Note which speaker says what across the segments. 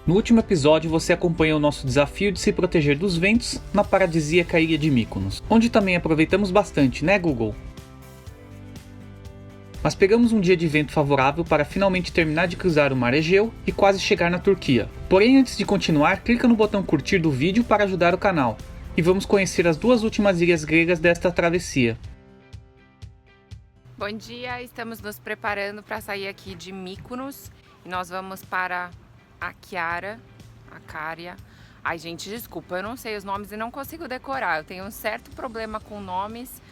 Speaker 1: No último episódio você acompanhou o nosso desafio de se proteger dos ventos na paradisíaca ilha de Mykonos, onde também aproveitamos bastante, né Google? Mas pegamos um dia de vento favorável para finalmente terminar de cruzar o mar Egeu e quase chegar na Turquia. Porém, antes de continuar, clica no botão curtir do vídeo para ajudar o canal. E vamos conhecer as duas últimas ilhas gregas desta travessia.
Speaker 2: Bom dia, estamos nos preparando para sair aqui de Mykonos e nós vamos para Akyara. Ai gente, desculpa, eu não sei os nomes e não consigo decorar, eu tenho um certo problema com nomes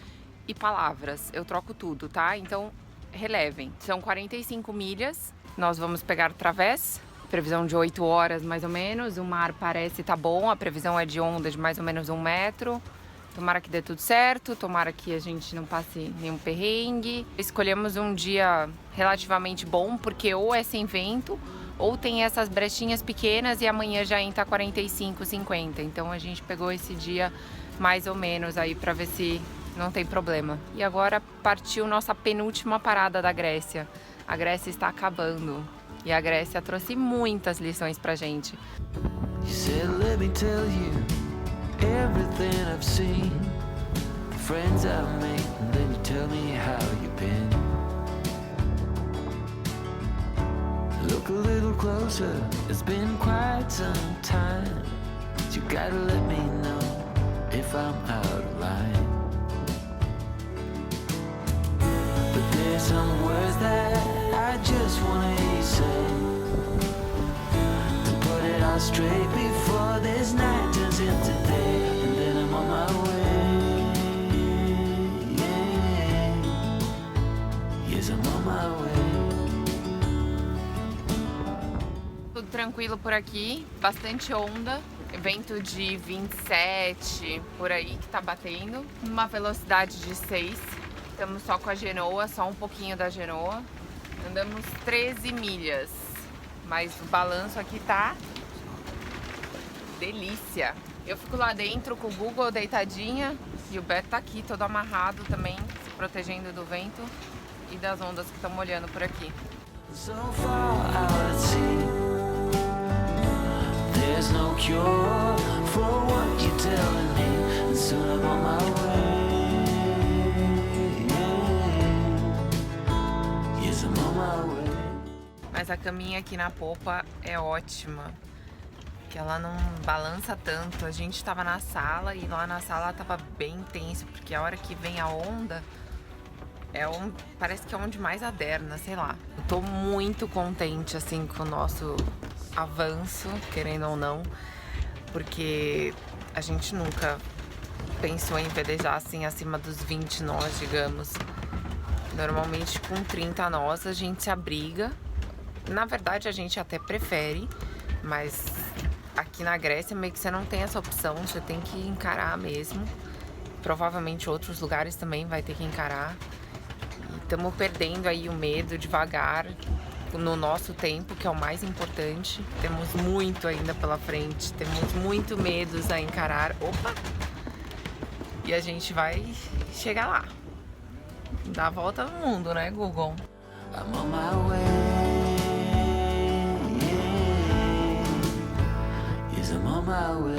Speaker 2: e palavras, eu troco tudo, tá? Então relevem. São 45 milhas, nós vamos pegar o través, previsão de 8 horas mais ou menos, o mar parece tá bom, a previsão é de onda de mais ou menos 1 metro. Tomara que dê tudo certo, tomara que a gente não passe nenhum perrengue. Escolhemos um dia relativamente bom, porque ou é sem vento, ou tem essas brechinhas pequenas e amanhã já entra 45, 50. Então a gente pegou esse dia mais ou menos aí pra ver se não tem problema. E agora partiu nossa penúltima parada da Grécia. A Grécia está acabando e a Grécia trouxe muitas lições pra gente.
Speaker 3: Everything I've seen, friends I've made, and then you tell me how you've been. Look a little closer, it's been quite some time. You gotta let me know if I'm out of line. But there's some words that I just wanna hear you say, to put it all straight before this night turns into day. And then I'm on my way, yeah. Yes, I'm on my way.
Speaker 2: Tudo tranquilo por aqui, bastante onda, vento de 27 por aí que tá batendo, uma velocidade de 6. Estamos só com a Genoa, só um pouquinho da Genoa. Andamos 13 milhas, mas o balanço aqui tá delícia. Eu fico lá dentro com o Google deitadinha e o Beto tá aqui todo amarrado também, se protegendo do vento e das ondas que estão molhando por aqui.
Speaker 3: So far out at sea, there's no cure for what you're telling me, and soon I'm on my way, yeah. Yes, I'm on my way.
Speaker 2: Mas a caminha aqui na popa é ótima, que ela não balança tanto. A gente tava na sala e lá na sala tava bem tenso, porque a hora que vem a onda parece que é onde mais aderna, sei lá. Eu tô muito contente assim com o nosso avanço, querendo ou não, porque a gente nunca pensou em velejar assim acima dos 20 nós, digamos. Normalmente com 30 nós a gente se abriga. Na verdade a gente até prefere, mas aqui na Grécia meio que você não tem essa opção, você tem que encarar mesmo. Provavelmente outros lugares também vai ter que encarar. E estamos perdendo aí o medo devagar, no nosso tempo, que é o mais importante. Temos muito ainda pela frente, temos muito medos a encarar. Opa! E a gente vai chegar lá. Dar a volta no mundo, né, Google?
Speaker 3: I'm on my way. I'm on my way.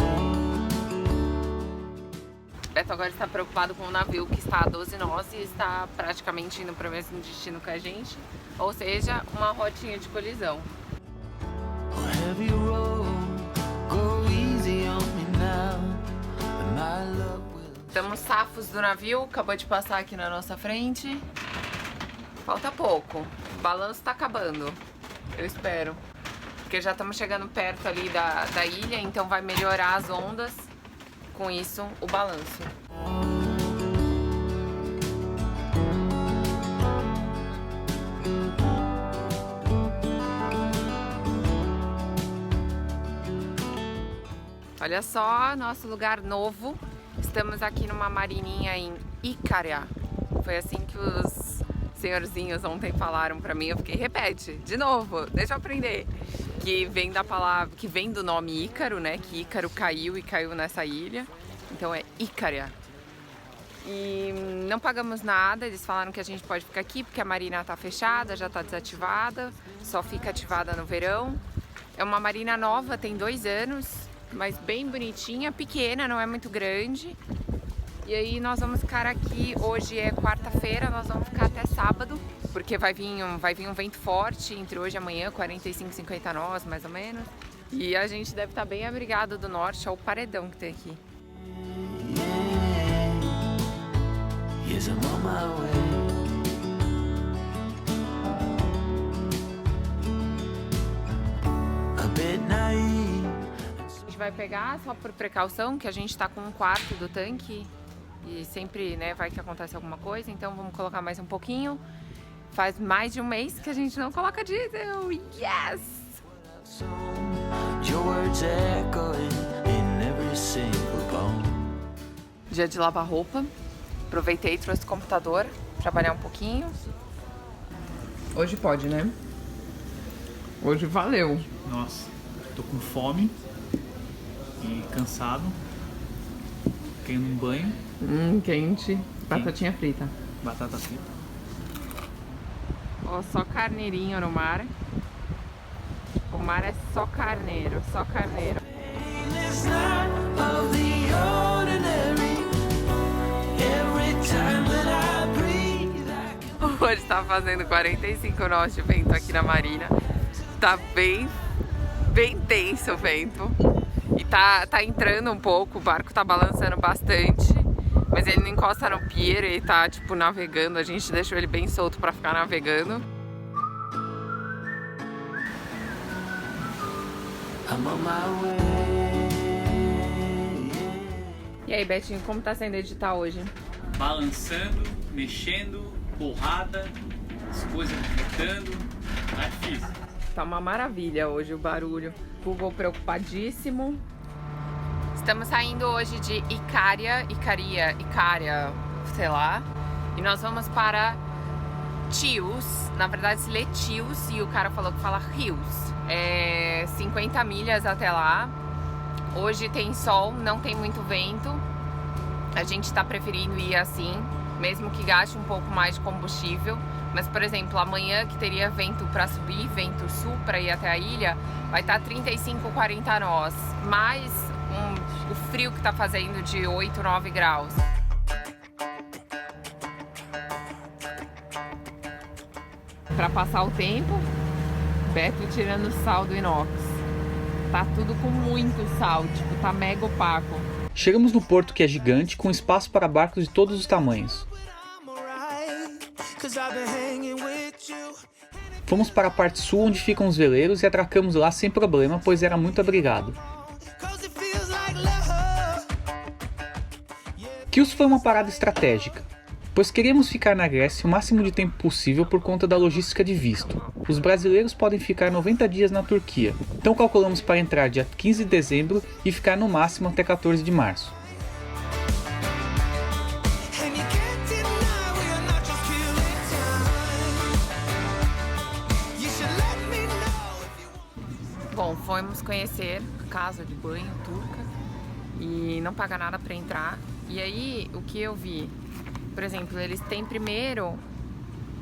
Speaker 2: Beto agora está preocupado com o navio que está a 12 nós e está praticamente indo para o mesmo destino que a gente, ou seja, uma rotinha de colisão.
Speaker 3: Heavy road, go easy on me now, and my love will...
Speaker 2: Estamos safos do navio, acabou de passar aqui na nossa frente. Falta pouco, o balanço está acabando, eu espero. Porque já estamos chegando perto ali da ilha, então vai melhorar as ondas, com isso o balanço. Olha só, nosso lugar novo. Estamos aqui numa marininha em Icaria. Foi assim que os senhorzinhos ontem falaram pra mim. Eu fiquei, repete, de novo, deixa eu aprender. Que vem da palavra, que vem do nome Ícaro, né? Que Ícaro caiu e caiu nessa ilha. Então é Icaria. E não pagamos nada, eles falaram que a gente pode ficar aqui porque a marina tá fechada, já tá desativada, só fica ativada no verão. É uma marina nova, tem 2 anos, mas bem bonitinha, pequena, não é muito grande. E aí nós vamos ficar aqui, hoje é quarta-feira, nós vamos ficar até sábado, porque vai vir um vento forte entre hoje e amanhã, 45, 50 nós, mais ou menos. E a gente deve estar bem abrigado do norte, olha o paredão que tem aqui.
Speaker 3: Yes, I'm on my way. A bit naive.
Speaker 2: A gente vai pegar só por precaução, que a gente tá com 1/4 do tanque e sempre, né, vai que acontece alguma coisa, então vamos colocar mais um pouquinho. Faz mais de um mês que a gente não coloca diesel. Yes!
Speaker 3: Your words echoing in every single bone.
Speaker 2: Dia de lavar roupa. Aproveitei e trouxe o computador, trabalhar um pouquinho. Hoje pode, né? Hoje valeu.
Speaker 1: Nossa, tô com fome e cansado. Querendo um banho.
Speaker 2: Quente. Batatinha frita.
Speaker 1: Batata frita.
Speaker 2: Ó, só carneirinho no mar. O mar é só carneiro, só carneiro.
Speaker 3: It's not of the ordinary. Every time that I breathe, I can...
Speaker 2: Hoje tá fazendo 45 nós de vento aqui na marina. Tá bem tenso o vento. E tá entrando um pouco, o barco tá balançando bastante. Mas ele não encosta no pier, ele tá tipo navegando. A gente deixou ele bem solto pra ficar navegando.
Speaker 3: I'm on my way.
Speaker 2: E aí, Betinho, como tá sendo editar hoje?
Speaker 1: Balançando, mexendo, porrada, as coisas gritando. Tá difícil.
Speaker 2: Tá uma maravilha hoje o barulho. Google preocupadíssimo. Estamos saindo hoje de Icária, sei lá. E nós vamos para Chios. Na verdade se lê Chios e o cara falou que fala Rios. É 50 milhas até lá. Hoje tem sol, não tem muito vento. A gente tá preferindo ir assim, mesmo que gaste um pouco mais de combustível. Mas, por exemplo, amanhã que teria vento para subir, vento sul para ir até a ilha, vai estar 35, 40 nós. Mais o frio que tá fazendo de 8, 9 graus. Para passar o tempo, Beto tirando sal do inox. Tá tudo com muito sal, tipo, tá mega opaco.
Speaker 1: Chegamos no porto que é gigante, com espaço para barcos de todos os tamanhos. Fomos para a parte sul onde ficam os veleiros e atracamos lá sem problema, pois era muito abrigado. Chios foi uma parada estratégica, pois queríamos ficar na Grécia o máximo de tempo possível por conta da logística de visto. Os brasileiros podem ficar 90 dias na Turquia, então calculamos para entrar dia 15 de dezembro e ficar no máximo até 14 de março.
Speaker 2: Bom, fomos conhecer a casa de banho turca e não paga nada para entrar. E aí, o que eu vi? Por exemplo, eles têm primeiro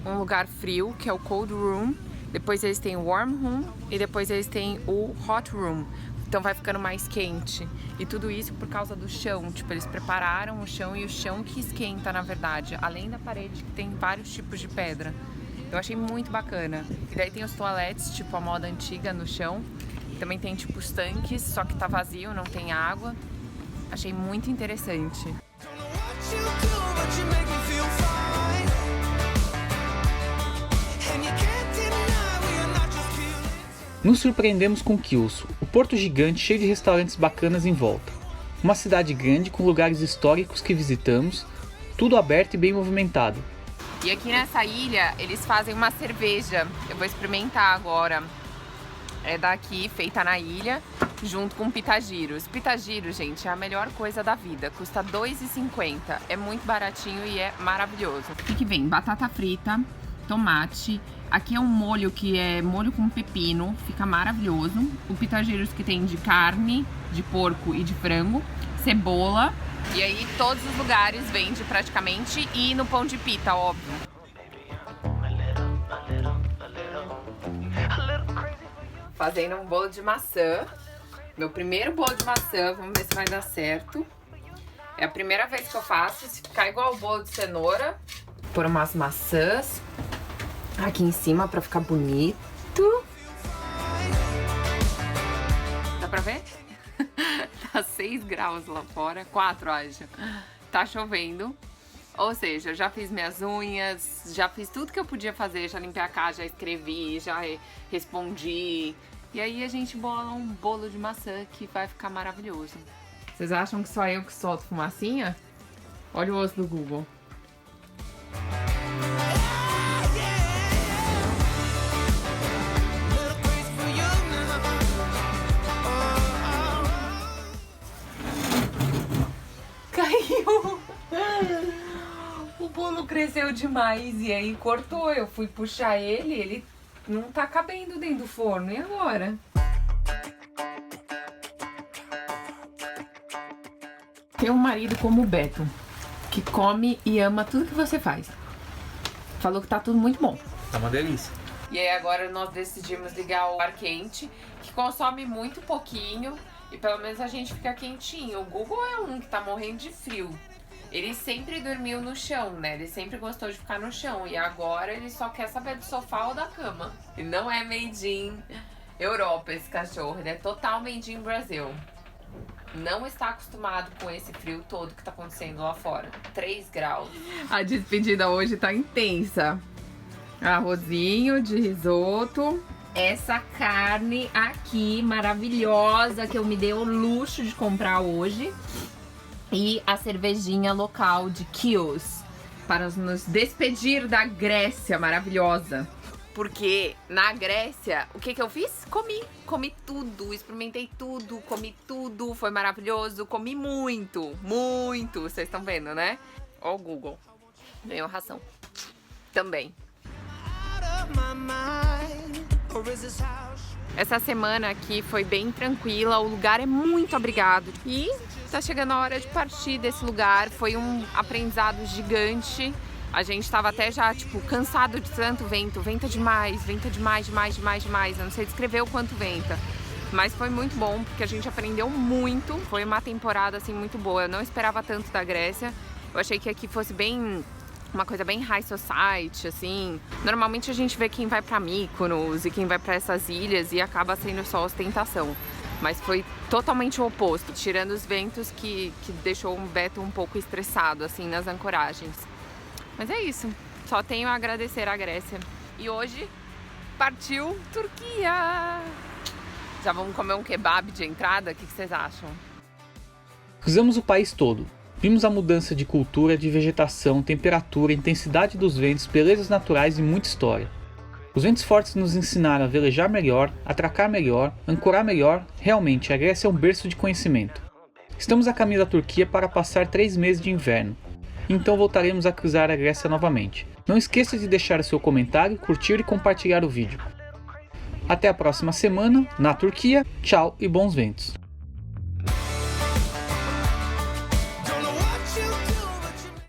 Speaker 2: um lugar frio, que é o cold room, depois eles têm o warm room e depois eles têm o hot room. Então vai ficando mais quente. E tudo isso por causa do chão. Tipo, eles prepararam o chão e o chão que esquenta, na verdade. Além da parede que tem vários tipos de pedra. Eu achei muito bacana. E daí tem os toaletes, tipo a moda antiga no chão. Também tem tipo os tanques, só que tá vazio, não tem água. Achei muito interessante.
Speaker 1: Nos surpreendemos com Chios, o porto gigante cheio de restaurantes bacanas em volta. Uma cidade grande com lugares históricos que visitamos, tudo aberto e bem movimentado.
Speaker 2: E aqui nessa ilha eles fazem uma cerveja, eu vou experimentar agora. É daqui, feita na ilha, junto com pitagiros. Pitagiro, gente, é a melhor coisa da vida. Custa R$ 2,50. É muito baratinho e é maravilhoso. O que vem? Batata frita, tomate. Aqui é um molho que é molho com pepino. Fica maravilhoso. O pitagiros que tem de carne, de porco e de frango. Cebola. E aí todos os lugares vende praticamente. E no pão de pita, óbvio. fazendo um bolo de maçã. Meu primeiro bolo de maçã, vamos ver se vai dar certo. É a primeira vez que eu faço. Se ficar igual o bolo de cenoura, pôr umas maçãs aqui em cima pra ficar bonito. Dá pra ver? Tá 6 graus lá fora, 4 acho. Tá chovendo. Ou seja, eu já fiz minhas unhas, já fiz tudo que eu podia fazer, já limpei a casa, já escrevi, já respondi. E aí a gente bola um bolo de maçã que vai ficar maravilhoso. Vocês acham que só eu que solto fumacinha? Olha o osso do Google. Caiu! O bolo cresceu demais e aí cortou. Eu fui puxar ele não tá cabendo dentro do forno. E agora? Tem um marido como o Beto, que come e ama tudo que você faz. Falou que tá tudo muito bom.
Speaker 1: Tá uma delícia.
Speaker 2: E aí agora nós decidimos ligar o ar quente, que consome muito pouquinho e pelo menos a gente fica quentinho. O Google é um que tá morrendo de frio. Ele sempre dormiu no chão, né? Ele sempre gostou de ficar no chão. E agora ele só quer saber do sofá ou da cama. E não é made in Europa esse cachorro. Ele é total made in Brasil. Não está acostumado com esse frio todo que tá acontecendo lá fora. 3 graus. A despedida hoje tá intensa. Arrozinho de risoto. Essa carne aqui maravilhosa que eu me dei o luxo de comprar hoje. E a cervejinha local de Chios, para nos despedir da Grécia maravilhosa. Porque na Grécia, o que eu fiz? Comi tudo, experimentei tudo, comi tudo, foi maravilhoso, comi muito, muito. Vocês estão vendo, né? Ó o Google, ganhou ração também. Essa semana aqui foi bem tranquila, o lugar é muito abrigado e tá chegando a hora de partir desse lugar. Foi um aprendizado gigante. A gente tava até já, tipo, cansado de tanto vento. Venta demais, demais. Eu não sei descrever o quanto venta. Mas foi muito bom, porque a gente aprendeu muito. Foi uma temporada, assim, muito boa. Eu não esperava tanto da Grécia. Eu achei que aqui fosse bem... uma coisa bem high society, assim. Normalmente a gente vê quem vai pra Mykonos e quem vai pra essas ilhas e acaba sendo só ostentação. Mas foi totalmente o oposto, tirando os ventos que deixou o Beto um pouco estressado, assim, nas ancoragens. Mas é isso, só tenho a agradecer à Grécia. E hoje partiu Turquia! Já vamos comer um kebab de entrada? O que vocês acham?
Speaker 1: Cruzamos o país todo. Vimos a mudança de cultura, de vegetação, temperatura, intensidade dos ventos, belezas naturais e muita história. Os ventos fortes nos ensinaram a velejar melhor, atracar melhor, ancorar melhor. Realmente, a Grécia é um berço de conhecimento. Estamos a caminho da Turquia para passar 3 meses de inverno. Então voltaremos a cruzar a Grécia novamente. Não esqueça de deixar o seu comentário, curtir e compartilhar o vídeo. Até a próxima semana, na Turquia. Tchau e bons ventos.